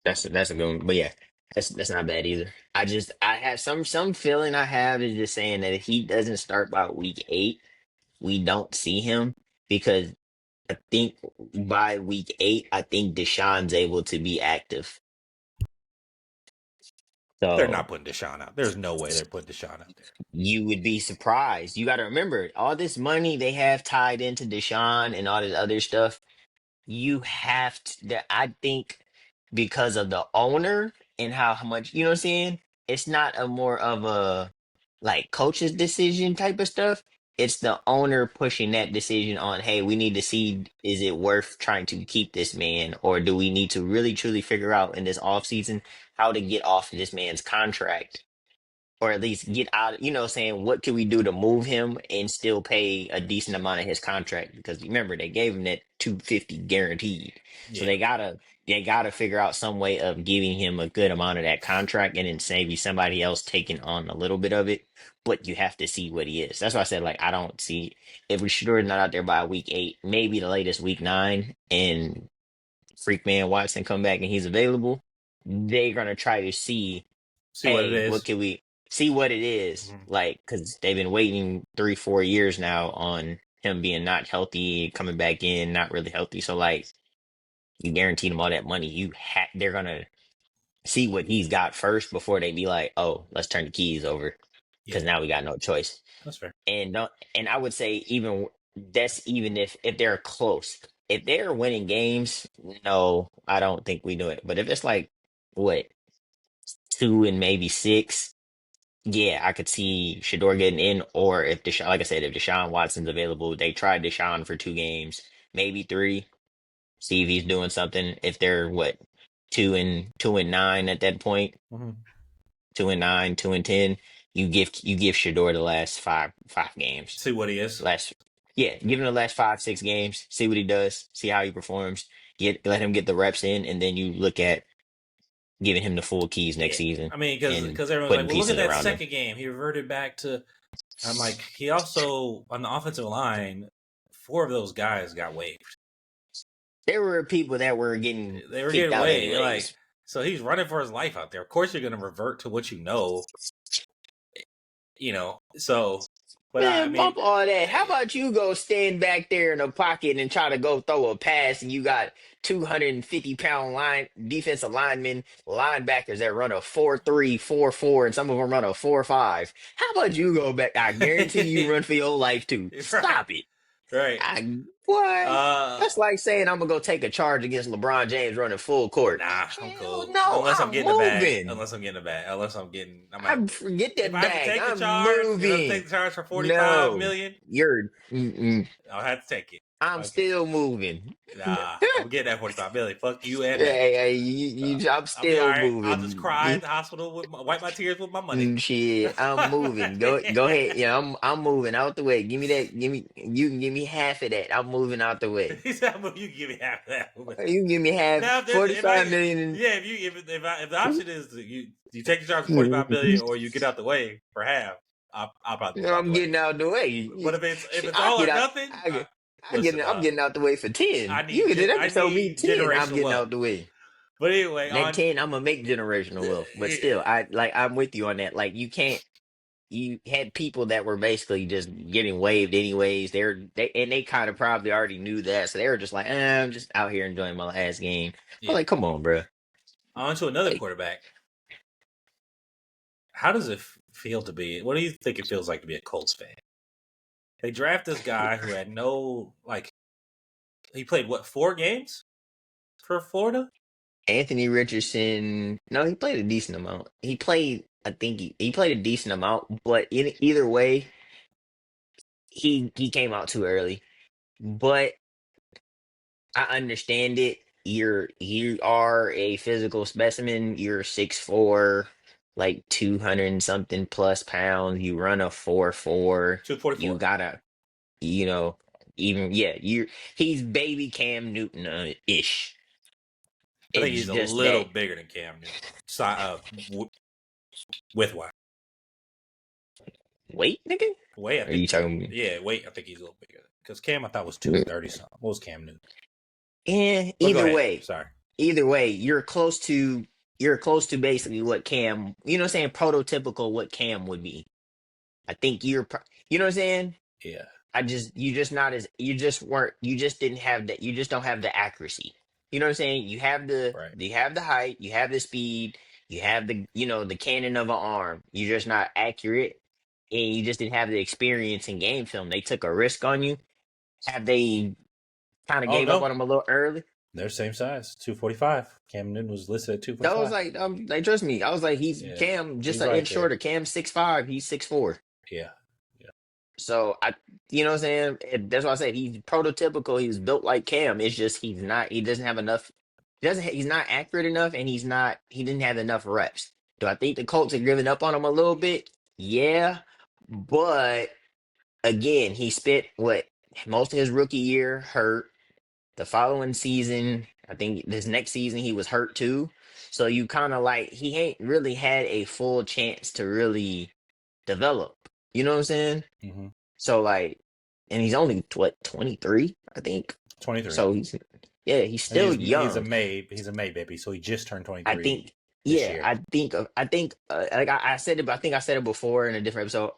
Speaker 2: That's a good one. But yeah, that's not bad either. I have some feeling I have is just saying that if he doesn't start by week 8, we don't see him because I think by week 8, I think Deshaun's able to be active.
Speaker 1: They're
Speaker 2: So
Speaker 1: not putting Deshaun out. There's no way they're putting Deshaun out there.
Speaker 2: you would be surprised. You got to remember all this money they have tied into Deshaun and all this other stuff. You have to, that I think because of the owner and how much, you know what I'm saying? It's not a more of a like coach's decision type of stuff. It's the owner pushing that decision on, hey, we need to see is it worth trying to keep this man or do we need to really truly figure out in this offseason how to get off this man's contract or at least get out, saying what can we do to move him and still pay a decent amount of his contract because remember they gave him that 250 guaranteed. So
Speaker 1: Yeah,
Speaker 2: they gotta figure out some way of giving him a good amount of that contract and then maybe somebody else taking on a little bit of it. But you have to see what he is. That's why I said like I don't see if Rashidor is not out there by week 8, maybe the latest week 9, and Freakman Watson come back and he's available. They're gonna try to see,
Speaker 1: see what it
Speaker 2: hey, what
Speaker 1: is.
Speaker 2: can we see what it is
Speaker 1: Mhm.
Speaker 2: like? Because they've been waiting 3, 4 years now on him being not healthy, coming back in, not really healthy. So like, you guaranteed him all that money. They're gonna see what he's got first before they be like, oh, let's turn the keys over
Speaker 1: Yeah,
Speaker 2: because now we got no choice.
Speaker 1: that's fair.
Speaker 2: And don't, and I would say even that's even if they're close. If they're winning games, no, I don't think we do it. But if it's like what 2 and maybe 6. Yeah, I could see Shador getting in, or if Deshaun, like I said, if Deshaun Watson's available, they tried Deshaun for 2 games, maybe 3. See if he's doing something. If they're what 2-9 at that point,
Speaker 1: Mm-hmm.
Speaker 2: 2-9, 2-10, you give Shador the last five games.
Speaker 1: See what he is.
Speaker 2: Last Yeah, give him the last 5, 6 games. See what he does. See how he performs. Let him get the reps in, and then you look at giving him the full keys next
Speaker 1: Yeah,
Speaker 2: season
Speaker 1: I mean,
Speaker 2: and
Speaker 1: because everyone's like,
Speaker 2: putting
Speaker 1: well, look at
Speaker 2: pieces
Speaker 1: that
Speaker 2: around him.
Speaker 1: second game. He reverted back to. I'm like, he also on the offensive line, 4 of those guys got waived.
Speaker 2: There were people that were getting
Speaker 1: They were
Speaker 2: kicked
Speaker 1: getting
Speaker 2: out
Speaker 1: waived. Like,
Speaker 2: anyways.
Speaker 1: so he's running for his life out there. Of course, you're going to revert to what you know. So, but I
Speaker 2: Man,
Speaker 1: mean,
Speaker 2: bump all that. How about you go stand back there in the pocket and try to go throw a pass and you got 250-pound defensive linemen, linebackers that run a 4-3, 4-4, and some of them run a 4-5. How about you go back? I guarantee you run for your life too.
Speaker 1: right,
Speaker 2: Stop it.
Speaker 1: right.
Speaker 2: What?
Speaker 1: Uh,
Speaker 2: That's like saying I'm gonna go take a charge against LeBron James running full court.
Speaker 1: nah, I'm
Speaker 2: Hell
Speaker 1: cool.
Speaker 2: no,
Speaker 1: Unless I'm
Speaker 2: I'm
Speaker 1: getting a bag.
Speaker 2: moving.
Speaker 1: I'm like,
Speaker 2: I forget
Speaker 1: if
Speaker 2: that
Speaker 1: I have to
Speaker 2: bag.
Speaker 1: take the
Speaker 2: I'm
Speaker 1: charge,
Speaker 2: moving.
Speaker 1: for 45
Speaker 2: No,
Speaker 1: million,
Speaker 2: you're.
Speaker 1: I'll have to take it.
Speaker 2: I'm
Speaker 1: Okay.
Speaker 2: still moving.
Speaker 1: Nah, I'm getting that 45 million. Fuck you and that.
Speaker 2: Hey, hey,
Speaker 1: Uh,
Speaker 2: I'm
Speaker 1: I'll be all
Speaker 2: still
Speaker 1: right. I'll just cry at
Speaker 2: moving.
Speaker 1: the hospital wipe my tears with my money.
Speaker 2: Shit, I'm moving. Go ahead. Yeah, I'm moving out the way. Give me that. You can give me half of that. I'm moving out the way.
Speaker 1: He said, "You can give me half of that."
Speaker 2: You can give me half
Speaker 1: Now, if there's, if
Speaker 2: 45
Speaker 1: I,
Speaker 2: million.
Speaker 1: yeah, if the option is You take the charge for 45 million, or you get out the way for half. I'll probably
Speaker 2: You
Speaker 1: move
Speaker 2: know,
Speaker 1: out the
Speaker 2: I'm
Speaker 1: way.
Speaker 2: getting out the
Speaker 1: But
Speaker 2: way.
Speaker 1: if it's
Speaker 2: I
Speaker 1: all
Speaker 2: get
Speaker 1: or
Speaker 2: out.
Speaker 1: nothing,
Speaker 2: Listen, I'm getting out the way for 10. You did that
Speaker 1: I
Speaker 2: can throw me
Speaker 1: need
Speaker 2: 10. I'm
Speaker 1: generational
Speaker 2: getting
Speaker 1: wealth.
Speaker 2: out the way.
Speaker 1: But anyway,
Speaker 2: That
Speaker 1: on
Speaker 2: 10, I'm gonna make generational wealth. But still, I'm with you on that. Like you can't. You had people that were basically just getting waived anyways. They kind of probably already knew that, so they were just like, I'm just out here enjoying my last game. I was
Speaker 1: yeah,
Speaker 2: like, come on, bro.
Speaker 1: on to another
Speaker 2: Like
Speaker 1: quarterback. How does it feel to be? What do you think it feels like to be a Colts fan? They draft this guy who had no like. He played what 4 games for Florida?
Speaker 2: Anthony Richardson, no, he played a decent amount. He played, I think he played a decent amount, but in either way, he came out too early. But I understand it. You are a physical specimen. You're 6'4", like 200 and something plus pounds. You run a 4.4. You
Speaker 1: 244.
Speaker 2: gotta, you know, even yeah, he's baby Cam Newton ish.
Speaker 1: I think
Speaker 2: It's
Speaker 1: he's a
Speaker 2: just
Speaker 1: little
Speaker 2: that
Speaker 1: bigger than Cam Newton. With wide.
Speaker 2: weight, nigga.
Speaker 1: Wait, I
Speaker 2: Are you
Speaker 1: think
Speaker 2: talking?
Speaker 1: yeah, wait, I think he's a little bigger because Cam I thought was 230 something. What was Cam Newton? But go
Speaker 2: Either
Speaker 1: ahead.
Speaker 2: way,
Speaker 1: Sorry.
Speaker 2: you're close to basically what Cam, you know what I'm saying, prototypical what Cam would be. I think you know what I'm saying?
Speaker 1: Yeah.
Speaker 2: You just not as you just weren't you just didn't have that you just don't have the accuracy. You know what I'm saying?
Speaker 1: Right.
Speaker 2: You have the height, you have the speed, you have the cannon of an arm. You're just not accurate and you just didn't have the experience in game film. They took a risk on you. Have they kind of
Speaker 1: Oh
Speaker 2: gave up
Speaker 1: no,
Speaker 2: on him a little early?
Speaker 1: they're same size. 245. Cam Newton was listed at
Speaker 2: That was
Speaker 1: 245.
Speaker 2: like trust me. I was like, he's
Speaker 1: Yeah,
Speaker 2: Cam just
Speaker 1: he's
Speaker 2: an
Speaker 1: right
Speaker 2: inch
Speaker 1: there.
Speaker 2: shorter. Cam 6'5", he's 6'4".
Speaker 1: Yeah. Yeah.
Speaker 2: So you know what I'm saying? That's why I said he's prototypical. He's built like Cam. It's just he's not. He doesn't have enough. He's not accurate enough, and he didn't have enough reps. Do I think the Colts have given up on him a little bit? Yeah, but again, he spent what most of his rookie year hurt. The following season, I think this next season he was hurt too. So you kind of like he ain't really had a full chance to really develop. You know what I'm saying?
Speaker 1: Mm-hmm.
Speaker 2: So like, and he's only what 23, I think.
Speaker 1: 23.
Speaker 2: So he's
Speaker 1: And
Speaker 2: still
Speaker 1: he's a
Speaker 2: young.
Speaker 1: May baby, so he just turned
Speaker 2: I
Speaker 1: 23
Speaker 2: think,
Speaker 1: this
Speaker 2: yeah,
Speaker 1: year.
Speaker 2: I think, like I said it, but I think I said it before in a different episode.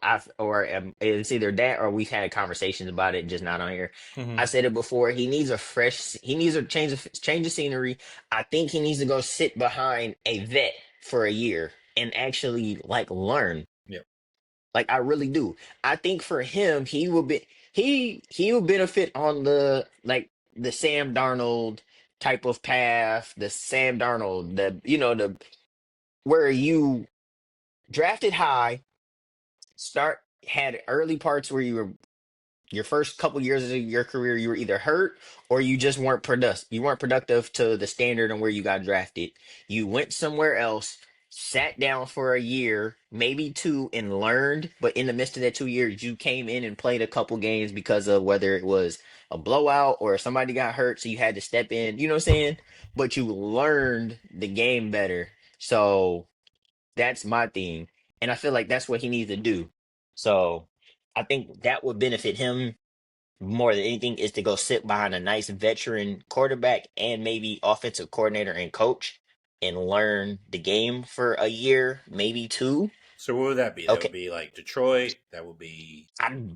Speaker 2: It's either that or we've had conversations about it, just not on here.
Speaker 1: Mm-hmm.
Speaker 2: I said it before. He needs a change of scenery. I think he needs to go sit behind a vet for a year and actually like learn.
Speaker 1: Yep.
Speaker 2: Like I really do. I think for him, he will benefit on the Sam Darnold type of path, the Sam Darnold, the where you drafted high, had early parts where you were your first couple years of your career, you were either hurt or you just weren't productive. You weren't productive to the standard and where you got drafted. You went somewhere else, sat down for a year, maybe two, and learned. But in the midst of that 2 years, you came in and played a couple games because of whether it was a blowout or somebody got hurt, so you had to step in. You know what I'm saying? But you learned the game better. So that's my thing. And I feel like that's what he needs to do. So I think that would benefit him more than anything is to go sit behind a nice veteran quarterback and maybe offensive coordinator and coach and learn the game for a year, maybe two.
Speaker 1: So what would that be? That would
Speaker 2: Okay.
Speaker 1: be like Detroit. That would be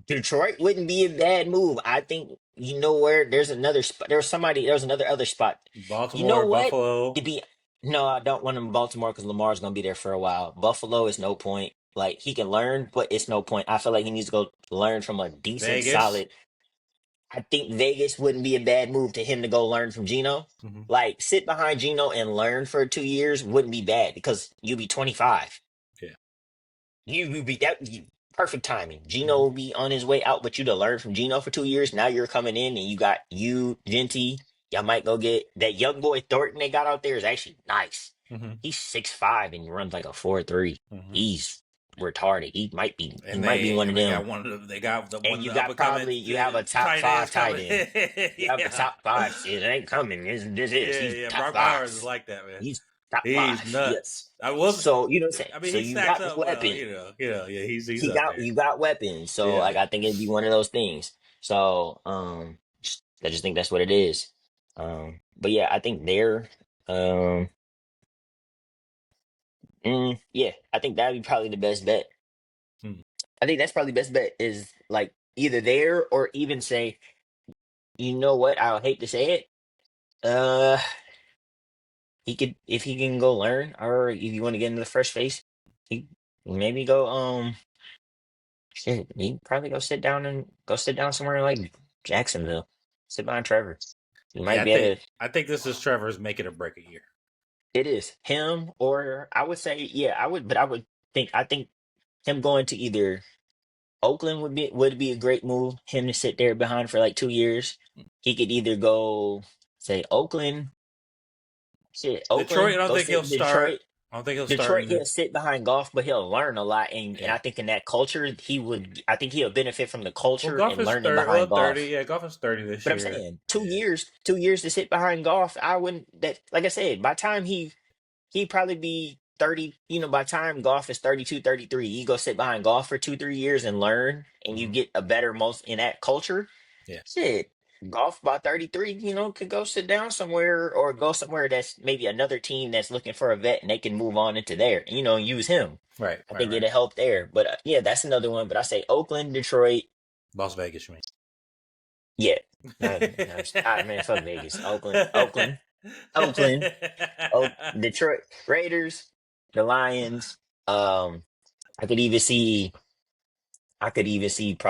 Speaker 2: Detroit wouldn't be a bad move. I think you know where there's another spot. There's another other spot. You know
Speaker 1: Baltimore,
Speaker 2: what?
Speaker 1: Buffalo,
Speaker 2: To be No, I don't want him in Baltimore because Lamar's gonna be there for a while. Buffalo is no point. Like he can learn, but it's no point. I feel like he needs to go learn from a decent,
Speaker 1: Vegas.
Speaker 2: solid. I think Vegas wouldn't be a bad move to him to go learn from Gino.
Speaker 1: Mm-hmm.
Speaker 2: Like sit behind Gino and learn for 2 years wouldn't be bad because you'll be 25.
Speaker 1: Yeah.
Speaker 2: You would be perfect timing. Gino
Speaker 1: Mm-hmm.
Speaker 2: will be on his way out, but you to learn from Gino for 2 years. Now you're coming in and you got you, Genty. Y'all might go get that young boy Thornton they got out there is actually nice.
Speaker 1: Mm-hmm.
Speaker 2: He's 6'5" and he runs like a 4.3.
Speaker 1: Mm-hmm.
Speaker 2: He's retarded. He
Speaker 1: And
Speaker 2: might be one of
Speaker 1: they
Speaker 2: them.
Speaker 1: got they got
Speaker 2: And
Speaker 1: one of the up and coming
Speaker 2: you have a top
Speaker 1: tight
Speaker 2: five
Speaker 1: ends
Speaker 2: tight
Speaker 1: coming.
Speaker 2: end. You have a
Speaker 1: Yeah.
Speaker 2: top five. It ain't coming. This is.
Speaker 1: Yeah,
Speaker 2: He's
Speaker 1: yeah.
Speaker 2: top
Speaker 1: Brock
Speaker 2: five.
Speaker 1: Bowers is like that, man.
Speaker 2: He's Top
Speaker 1: He's
Speaker 2: five,
Speaker 1: nuts.
Speaker 2: yes.
Speaker 1: I was.
Speaker 2: So you know what I'm saying.
Speaker 1: I mean,
Speaker 2: So
Speaker 1: he
Speaker 2: you
Speaker 1: stacks
Speaker 2: got
Speaker 1: up well.
Speaker 2: weapons.
Speaker 1: Yeah. He's
Speaker 2: He
Speaker 1: up
Speaker 2: got
Speaker 1: there.
Speaker 2: you got weapons. So
Speaker 1: Yeah.
Speaker 2: like I think it'd be one of those things. So I just think that's what it is. But yeah, I think they're um yeah, I think that'd be probably the best bet.
Speaker 1: Hmm.
Speaker 2: I think that's probably the best bet is like either there or even say, you know what, I'll hate to say it. Uh he could if he can go learn or if you want to get into the first phase, he maybe go shit, he probably go sit down somewhere like Jacksonville. Sit behind Trevor. You
Speaker 1: Yeah,
Speaker 2: might be able to.
Speaker 1: I think this is Trevor's make it or break a year.
Speaker 2: It is him, or I would say, yeah, but I would I think him going to either Oakland would be a great move. Him to sit there behind for like 2 years. He could either go say Oakland,
Speaker 1: Detroit, I don't
Speaker 2: go
Speaker 1: think
Speaker 2: sit
Speaker 1: he'll
Speaker 2: in
Speaker 1: start.
Speaker 2: Detroit.
Speaker 1: I don't think he'll start
Speaker 2: Detroit,
Speaker 1: in the.
Speaker 2: he'll sit behind golf, but he'll learn a lot, and I
Speaker 1: Yeah.
Speaker 2: think in that culture, I think he'll benefit from the
Speaker 1: Well,
Speaker 2: culture
Speaker 1: golf
Speaker 2: and
Speaker 1: is
Speaker 2: learning
Speaker 1: 30.
Speaker 2: behind
Speaker 1: Well, 30.
Speaker 2: golf.
Speaker 1: Yeah, golf is 30 this
Speaker 2: But I'm
Speaker 1: year.
Speaker 2: saying
Speaker 1: Yeah.
Speaker 2: 2 years to sit behind golf, I wouldn't that like I said, by the time he'd probably be 30, by the time golf is 32, 33, you go sit behind golf for 2, 3 years and learn and you
Speaker 1: Hmm.
Speaker 2: get a better most in that culture.
Speaker 1: Yeah.
Speaker 2: Shit. Golf by 33, could go sit down somewhere or go somewhere that's maybe another team that's looking for a vet and they can move on into there, and use him.
Speaker 1: Right.
Speaker 2: I
Speaker 1: Right.
Speaker 2: think
Speaker 1: Right.
Speaker 2: it'll help there. But yeah, that's another one. But I say Oakland, Detroit.
Speaker 1: Las Vegas, you mean?
Speaker 2: Yeah. Man, fuck Vegas. Oakland, Detroit Raiders, the Lions. Um, I could even see,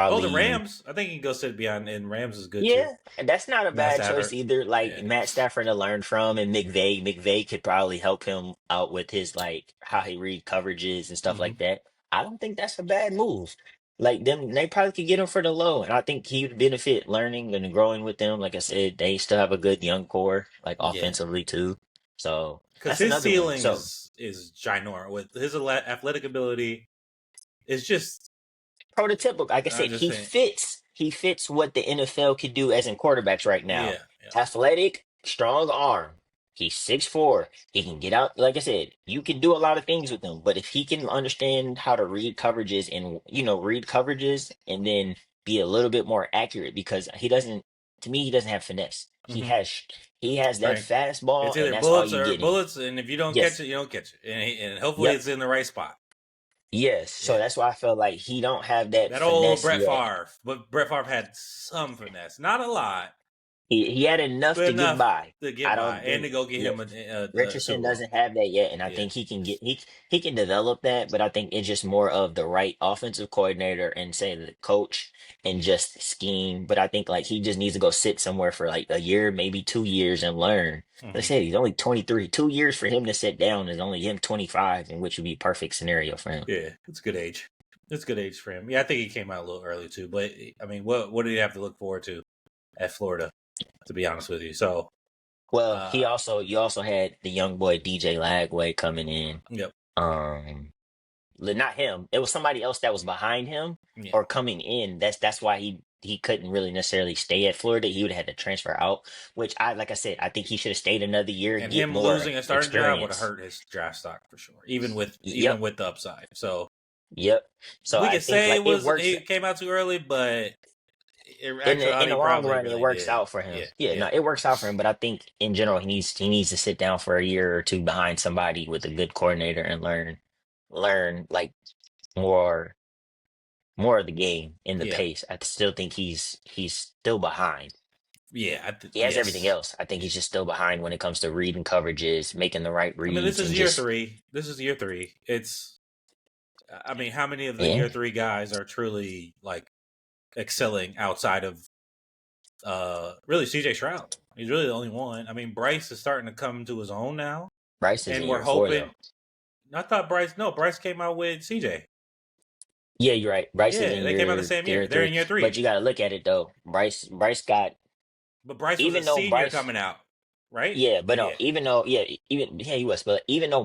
Speaker 1: Oh, the
Speaker 2: probably,
Speaker 1: Rams. I think he can go sit behind, and Rams is good too.
Speaker 2: yeah, and that's not a
Speaker 1: Matt
Speaker 2: bad choice
Speaker 1: Stafford.
Speaker 2: either. Like
Speaker 1: Yeah.
Speaker 2: Matt Stafford to learn from, and McVay could probably help him out with his like how he read coverages and stuff
Speaker 1: Hmm.
Speaker 2: like that. I don't think that's a bad move. Like them, they probably could get him for the low, and I think he would benefit learning and growing with them. Like I said, they still have a good young core, like
Speaker 1: Yeah.
Speaker 2: offensively too. So
Speaker 1: Because
Speaker 2: that's
Speaker 1: his
Speaker 2: another one.
Speaker 1: ceiling
Speaker 2: So
Speaker 1: is ginormous with his athletic ability. It's just
Speaker 2: prototypical. Like I
Speaker 1: I'm
Speaker 2: said,
Speaker 1: just
Speaker 2: he
Speaker 1: saying.
Speaker 2: fits. He fits what the NFL could do as in quarterbacks right now.
Speaker 1: Yeah, yeah.
Speaker 2: Athletic, strong arm. He's 6'4". He can get out. Like I said, you can do a lot of things with him. But if he can understand how to read coverages and then be a little bit more accurate, because he doesn't. To me, he doesn't have finesse.
Speaker 1: Hmm.
Speaker 2: He has that
Speaker 1: Strength.
Speaker 2: fastball,
Speaker 1: It's
Speaker 2: and
Speaker 1: either
Speaker 2: that's all
Speaker 1: bullets
Speaker 2: you
Speaker 1: or
Speaker 2: get him.
Speaker 1: bullets, and if you don't catch
Speaker 2: Yes.
Speaker 1: it, you don't catch it, and hopefully
Speaker 2: Yep.
Speaker 1: it's in the right spot.
Speaker 2: Yes. So
Speaker 1: Yeah.
Speaker 2: that's why I feel like he don't have that
Speaker 1: That old
Speaker 2: finesse
Speaker 1: Brett
Speaker 2: yet.
Speaker 1: Favre, but Brett Favre had some finesse, not a lot,
Speaker 2: He had enough
Speaker 1: but
Speaker 2: to get
Speaker 1: enough
Speaker 2: by.
Speaker 1: to get
Speaker 2: I
Speaker 1: by
Speaker 2: don't
Speaker 1: and
Speaker 2: think,
Speaker 1: to go get
Speaker 2: yeah,
Speaker 1: him a
Speaker 2: Richardson
Speaker 1: Super Bowl.
Speaker 2: doesn't have that yet, and I
Speaker 1: Yeah,
Speaker 2: think he can develop that, but I think it's just more of the right offensive coordinator and say the coach and just scheme. But I think like he just needs to go sit somewhere for like a year, maybe 2 years and learn. Like I
Speaker 1: hmm
Speaker 2: said, he's only 23. 2 years for him to sit down is only him 25, and which would be perfect scenario for him.
Speaker 1: yeah, it's a good age. It's a good age for him. Yeah, I think he came out a little early too, but I mean, what did he have to look forward to at Florida? To be honest with you, so
Speaker 2: Well,
Speaker 1: uh,
Speaker 2: you also had the young boy DJ Lagway coming in.
Speaker 1: yep,
Speaker 2: Um Not him. It was somebody else that was behind him
Speaker 1: yeah,
Speaker 2: or coming in. That's why he couldn't really necessarily stay at Florida. He would have had to transfer out, which like I said, I think he should have stayed another year,
Speaker 1: and
Speaker 2: get
Speaker 1: him
Speaker 2: more
Speaker 1: losing a starting job would have
Speaker 2: experience.
Speaker 1: hurt his draft stock for sure, even
Speaker 2: Yep,
Speaker 1: with the upside. So
Speaker 2: yep. So
Speaker 1: we
Speaker 2: I
Speaker 1: could
Speaker 2: think
Speaker 1: say
Speaker 2: like it works
Speaker 1: it came out too early, but in
Speaker 2: in the
Speaker 1: actuality,
Speaker 2: long
Speaker 1: probably
Speaker 2: run, it
Speaker 1: really
Speaker 2: works
Speaker 1: did.
Speaker 2: out for him.
Speaker 1: Yeah,
Speaker 2: Yeah,
Speaker 1: yeah,
Speaker 2: no, it works out for him. But I think in general, he needs to sit down for a year or two behind somebody with a good coordinator and learn like more more of the game in the
Speaker 1: yeah,
Speaker 2: pace. I still think he's still behind.
Speaker 1: yeah.
Speaker 2: He has everything
Speaker 1: Yes,
Speaker 2: else. I think
Speaker 1: yeah.
Speaker 2: he's just still behind when it comes to reading coverages, making the right
Speaker 1: I mean, this
Speaker 2: reads,
Speaker 1: is
Speaker 2: and
Speaker 1: year
Speaker 2: just
Speaker 1: three. This is year three. It's. I mean, how many of the
Speaker 2: yeah,
Speaker 1: year three guys are truly like excelling outside of really CJ Stroud? He's really the only one. I mean, Bryce is starting to come to his own now,
Speaker 2: Bryce is in
Speaker 1: and we're
Speaker 2: year four though.
Speaker 1: hoping. I thought Bryce. No, Bryce came out with CJ.
Speaker 2: Yeah, you're right. Bryce is
Speaker 1: Yeah,
Speaker 2: in
Speaker 1: they came out the same year.
Speaker 2: year
Speaker 1: They're in
Speaker 2: three,
Speaker 1: year
Speaker 2: but
Speaker 1: three.
Speaker 2: you got to look at it though. Bryce got
Speaker 1: But Bryce was a
Speaker 2: even though
Speaker 1: senior
Speaker 2: Bryce
Speaker 1: coming out, right?
Speaker 2: yeah, but no,
Speaker 1: Yeah.
Speaker 2: even though yeah, even yeah he was, but even though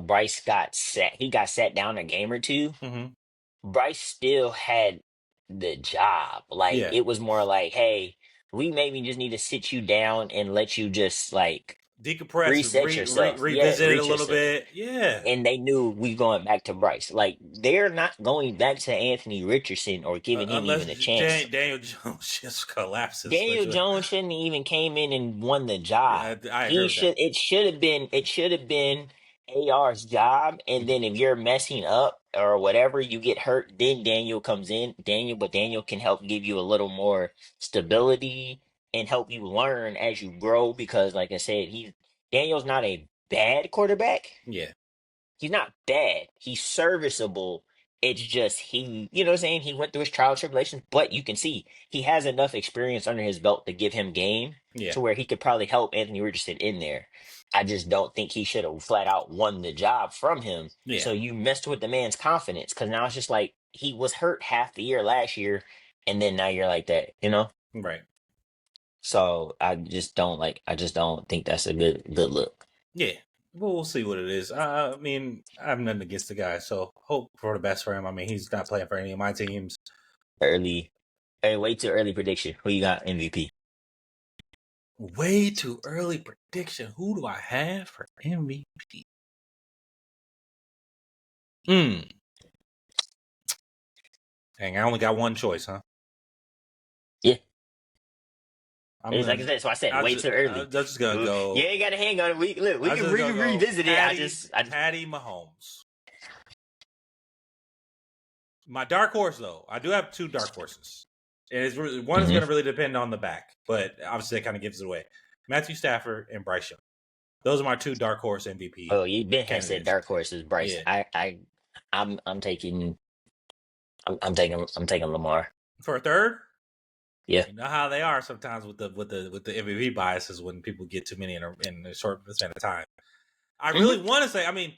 Speaker 2: he got sat down a game or two.
Speaker 1: Hmm.
Speaker 2: Bryce still had the job. Like
Speaker 1: Yeah.
Speaker 2: it was more like, hey, we maybe just need to sit you down and let you just like
Speaker 1: decompress,
Speaker 2: reset yourself. Yeah,
Speaker 1: revisit it a
Speaker 2: reach
Speaker 1: little
Speaker 2: yourself.
Speaker 1: bit. Yeah.
Speaker 2: And they knew we going back to Bryce. Like they're not going back to Anthony Richardson or giving him
Speaker 1: Unless
Speaker 2: even a chance.
Speaker 1: Daniel Jones just collapses,
Speaker 2: Daniel
Speaker 1: which
Speaker 2: Jones shouldn't even came in and won the job.
Speaker 1: I agree
Speaker 2: He
Speaker 1: with that.
Speaker 2: should. It should have been AR's job. And
Speaker 1: Mhm.
Speaker 2: then if you're messing up or whatever, you get hurt. Then Daniel comes in. But Daniel can help give you a little more stability and help you learn as you grow. Because, like I said, Daniel's not a bad quarterback.
Speaker 1: Yeah,
Speaker 2: He's not bad. He's serviceable. It's just you know what I'm saying? He went through his trial tribulations, but you can see he has enough experience under his belt to give him game
Speaker 1: yeah,
Speaker 2: to where he could probably help Anthony Richardson in there. I just don't think he should have flat out won the job from him.
Speaker 1: yeah.
Speaker 2: So you messed with the man's confidence because now it's just like he was hurt half the year last year, and then now you're like that, you know?
Speaker 1: Right.
Speaker 2: So I just don't think that's a good look.
Speaker 1: Yeah. Well, we'll see what it is. I mean, I have nothing against the guy, so hope for the best for him. I mean, he's not playing for any of my teams.
Speaker 2: Early, hey, wait till early prediction. Who you got MVP?
Speaker 1: Way too early prediction. Who do I have for MVP? Hmm. Dang, I only got one choice, huh?
Speaker 2: Yeah.
Speaker 1: I'm
Speaker 2: It's like I
Speaker 1: gonna.
Speaker 2: said, so I said wait till
Speaker 1: I'm
Speaker 2: early.
Speaker 1: just gonna
Speaker 2: You
Speaker 1: go.
Speaker 2: ain't got to hang on it. We
Speaker 1: I'm
Speaker 2: can
Speaker 1: just gonna go.
Speaker 2: revisit it. I just
Speaker 1: Patty Mahomes. My dark horse, though, I do have two dark horses. And one is
Speaker 2: hmm
Speaker 1: going to really depend on the back, but obviously that kind of gives it away. Matthew Stafford and Bryce Young. Those are my two dark horse MVP
Speaker 2: Oh, you been had said
Speaker 1: candidates.
Speaker 2: dark horses, Bryce.
Speaker 1: Yeah.
Speaker 2: I'm taking I'm taking Lamar.
Speaker 1: For a third,
Speaker 2: Yeah.
Speaker 1: you know how they are sometimes with the MVP biases when people get too many in a short span of time. I
Speaker 2: hmm
Speaker 1: really want to say, I mean,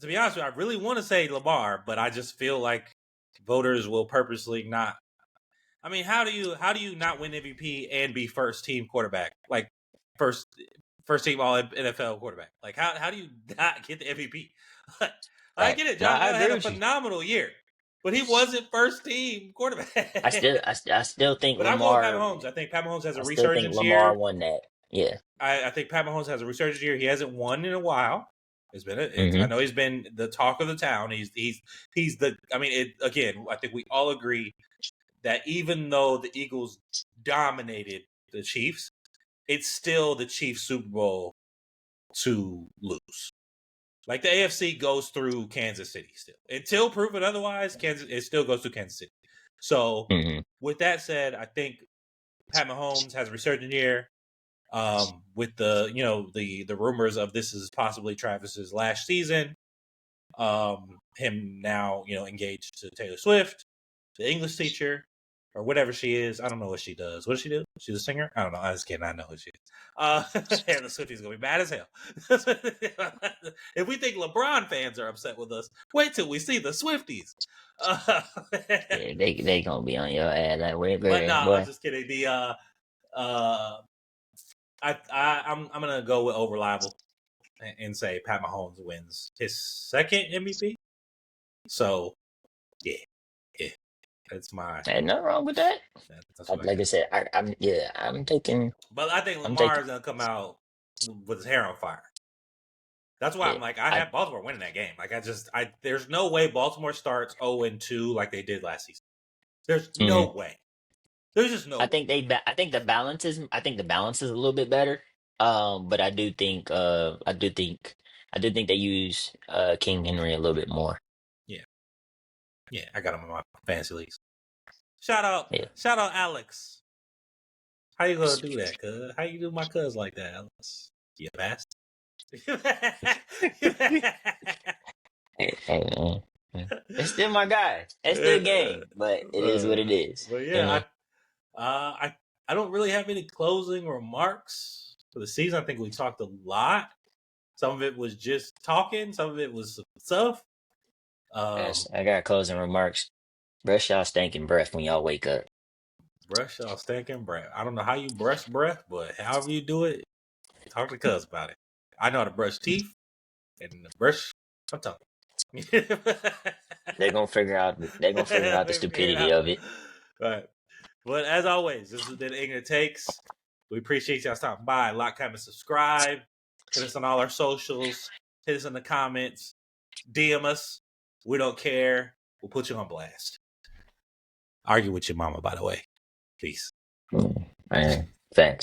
Speaker 1: to be honest with you, I really want to say Lamar, but I just feel like voters will purposely not. I mean, how do you not win MVP and be first team quarterback? Like first team all NFL quarterback. Like how do you not get the MVP? I
Speaker 2: Right.
Speaker 1: get it.
Speaker 2: No,
Speaker 1: Josh
Speaker 2: I
Speaker 1: Allen had
Speaker 2: agree
Speaker 1: a
Speaker 2: with you.
Speaker 1: phenomenal year, but he wasn't first team
Speaker 2: I
Speaker 1: quarterback.
Speaker 2: still I, st- I still think
Speaker 1: But I'm going with Pat
Speaker 2: Lamar
Speaker 1: Mahomes. I think Pat Mahomes has a
Speaker 2: I still think
Speaker 1: resurgence
Speaker 2: Lamar
Speaker 1: year.
Speaker 2: won that. Yeah.
Speaker 1: I think Pat Mahomes has a resurgence year. He hasn't won in a while. I
Speaker 2: hmm
Speaker 1: know he's been the talk of the town. He's the. I mean, again. I think we all agree that even though the Eagles dominated the Chiefs, it's still the Chiefs Super Bowl to lose. Like the AFC goes through Kansas City still. Until proven otherwise, it still goes through Kansas City. So
Speaker 2: hmm
Speaker 1: with that said, I think Pat Mahomes has a resurgent year. With the rumors of this is possibly Travis's last season. Him now engaged to Taylor Swift, the English teacher, or whatever she is. I don't know what she does. What does she do? She's a singer? I don't know. I just can't. I know who she is. And the Swifties gonna be mad as hell. If we think LeBron fans are upset with us, wait till we see the Swifties. Uh,
Speaker 2: Yeah, they gonna be on your ass like wait,
Speaker 1: but no, I'm
Speaker 2: boy.
Speaker 1: just kidding. Uh, I'm gonna go with over and say Pat Mahomes wins his second MVP. So yeah, yeah, that's my
Speaker 2: Ain't nothing wrong with that.
Speaker 1: that's what I
Speaker 2: Like
Speaker 1: got.
Speaker 2: I said, I'm taking
Speaker 1: But I think
Speaker 2: I'm
Speaker 1: Lamar
Speaker 2: taking
Speaker 1: is gonna come out with his hair on fire. That's why
Speaker 2: yeah.
Speaker 1: I'm like, I
Speaker 2: I
Speaker 1: have Baltimore winning that game. Like there's no way Baltimore starts 0-2 like they did last season. There's
Speaker 2: mhm.
Speaker 1: no way. There's just no way.
Speaker 2: I think the balance is a little bit better. But I do think they use King Henry a little bit more.
Speaker 1: Yeah, yeah. I got him in my fantasy leagues.
Speaker 2: Yeah.
Speaker 1: Shout out, Alex. How you gonna do that, cuz? How you do my cuz like that, Alex? You bastard.
Speaker 2: Hey, man. Yeah. It's still my guy. It's still game, but it is what it is.
Speaker 1: But
Speaker 2: You
Speaker 1: yeah,
Speaker 2: know.
Speaker 1: I don't really have any closing remarks for the season. I think we talked a lot. Some of it was just talking. Some of it was some stuff.
Speaker 2: Yes, I got closing remarks. Brush y'all stinking breath when y'all wake up.
Speaker 1: Brush y'all stinking breath. I don't know how you brush breath, but however you do it, talk to cuz about it. I know how to brush teeth and brush my tongue.
Speaker 2: They're gonna figure out. They're gonna figure out the
Speaker 1: We figured it
Speaker 2: stupidity
Speaker 1: out.
Speaker 2: of it.
Speaker 1: Right. But as always, this has been Ignorant Takes. We appreciate y'all stopping by. Like, comment, subscribe. Hit us on all our socials. Hit us in the comments. DM us. We don't care. We'll put you on blast. Argue with your mama, by the way. Peace.
Speaker 2: Man, thanks.